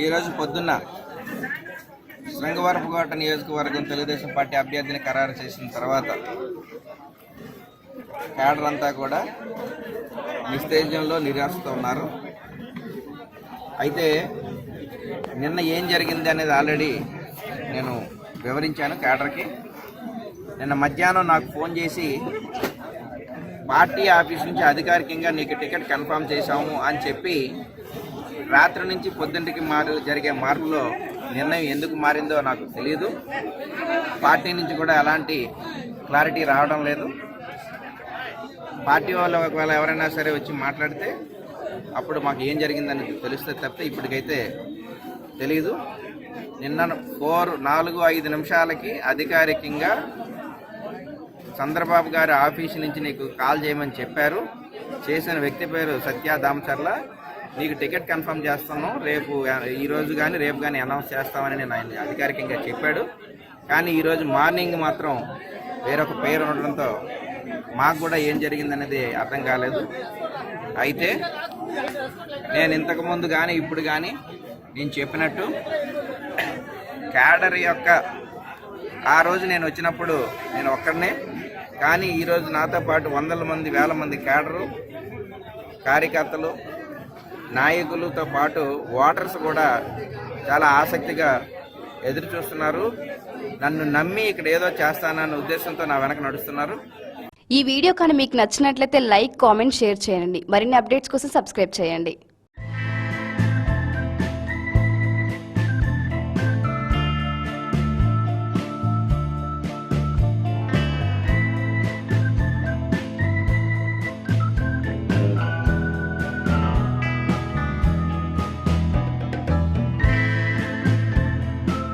ఈరోజు పొద్దున్న శృంగవరపుకోట నియోజకవర్గం తెలుగుదేశం పార్టీ అభ్యర్థిని ఖరారు చేసిన తర్వాత క్యాడర్ అంతా కూడా నిస్తేజంలో నిరాశతో ఉన్నారు. అయితే నిన్న ఏం జరిగింది అనేది ఆల్రెడీ నేను వివరించాను క్యాడర్కి. నిన్న మధ్యాహ్నం నాకు ఫోన్ చేసి పార్టీ ఆఫీస్ నుంచి అధికారికంగా నీకు టికెట్ కన్ఫర్మ్ చేశాము అని చెప్పి రాత్రి నుంచి పొద్దుంటికి జరిగే మార్పులో నిర్ణయం ఎందుకు మారిందో నాకు తెలియదు. పార్టీ నుంచి కూడా ఎలాంటి క్లారిటీ రావడం లేదు. పార్టీ వాళ్ళు ఒకవేళ ఎవరైనా సరే వచ్చి మాట్లాడితే అప్పుడు మాకు ఏం జరిగిందని తెలుస్తే తప్పితే ఇప్పటికైతే తెలీదు. నిన్న 4-5 నిమిషాలకి అధికారికంగా చంద్రబాబు గారి ఆఫీసు నుంచి నీకు కాల్ చేయమని చెప్పారు. చేసిన వ్యక్తి పేరు సత్య దామచర్ల. నీకు టికెట్ కన్ఫర్మ్ చేస్తున్నాం, రేపు ఈరోజు కానీ రేపు కానీ అనౌన్స్ చేస్తామని నేను ఆయన అధికారికంగా చెప్పాడు. కానీ ఈరోజు మార్నింగ్ మాత్రం వేరొక పేరు ఉండడంతో మాకు కూడా ఏం జరిగిందనేది అర్థం కాలేదు. అయితే నేను ఇంతకుముందు కానీ ఇప్పుడు కానీ నేను చెప్పినట్టు క్యాడర్ యొక్క ఆ రోజు నేను వచ్చినప్పుడు నేను ఒక్కడనే, కానీ ఈరోజు నాతో పాటు వందల మంది వేల మంది క్యాడరు కార్యకర్తలు నాయకులతో పాటు ఓటర్స్ కూడా చాలా ఆసక్తిగా ఎదురు చూస్తున్నారు. నన్ను నమ్మి ఇక్కడ ఏదో చేస్తానన్న ఉద్దేశంతో నా వెనక నడుస్తున్నారు. ఈ వీడియో కానీ మీకు నచ్చినట్లయితే లైక్, కామెంట్, షేర్ చేయండి. మరిన్ని అప్డేట్స్ కోసం సబ్స్క్రైబ్ చేయండి.